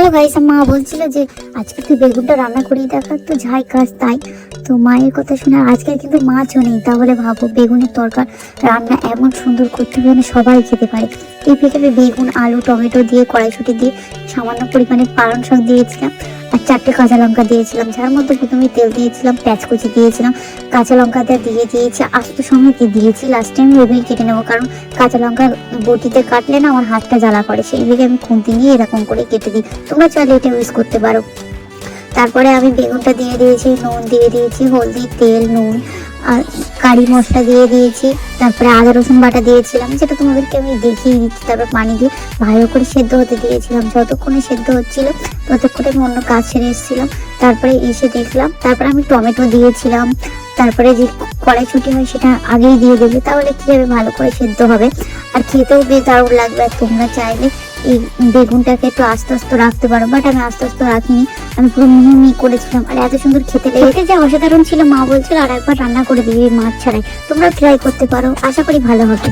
Hello guys, মা বলছিল যে আজকে তুই বেগুনটা রান্না করিয়ে দেখা, তো যাই কাজ তাই। তো মায়ের কথা শুনে আজকে কিন্তু মাছও নেই, তাহলে ভাবো বেগুনের তরকার রান্না এমন সুন্দর করতে হবে যেন সবাই খেতে পারে। এই বিকেলে বেগুন, আলু, টমেটো দিয়ে, কড়াইশুঁটি দিয়ে, সামান্য পরিমাণে পালং শাক দিয়েছিলাম আর 4টে কাঁচা লঙ্কা দিয়েছিলাম, যার মধ্যে প্রথমে তেল দিয়েছিলাম, পেঁয়াজ কুচি দিয়েছিলাম, কাঁচা লঙ্কাটা দিয়ে দিয়েছি, আস্ত সমেত দিয়েছি। লাস্টে আমি ওইভাবে কেটে নেবো, কারণ কাঁচা লঙ্কা বটিতে কাটলে না আমার হাতটা জ্বালা করে, সেই দিকে আমি খুন্তি নিয়ে এরকম করে কেটে দিই। তোমরা চাইলে এটা ইউজ করতে পারো। তারপরে আমি বেগুনটা দিয়ে দিয়েছি, নুন দিয়ে দিয়েছি, হলদি, তেল, নুন আর কারি মশলা দিয়ে দিয়েছি। তারপরে আদা রসুন বাটা দিয়েছিলাম, যেটা তোমাদেরকে আমি দেখিয়ে দিচ্ছি। তারপর পানি দিয়ে ভালো করে সেদ্ধ হতে দিয়েছিলাম। যতক্ষণে সেদ্ধ হচ্ছিল ততক্ষণে আমি অন্য কাজ সেরে এসেছিলাম। তারপরে এসে দেখলাম, তারপরে আমি টমেটো দিয়েছিলাম। তারপরে যে কড়াইশুঁটি হয় সেটা আগেই দিয়ে দেবে, তাহলে কি হবে, ভালো করে সেদ্ধ হবে আর খেতেও বেশ দারুণ লাগবে। আর তোমরা চাইলে এই বেগুনটাকে একটু আস্তে আস্তে রাখতে পারো, বাট আমি আস্তে আস্তে রাখিনি, আমি পুরো মিহি করেছিলাম আর এত সুন্দর খেতে লেগেছে যে অসাধারণ ছিল। মা বলছিল আর একবার রান্না করে দিবি মাছ ছাড়াই। তোমরা ট্রাই করতে পারো, আশা করি ভালো হবে।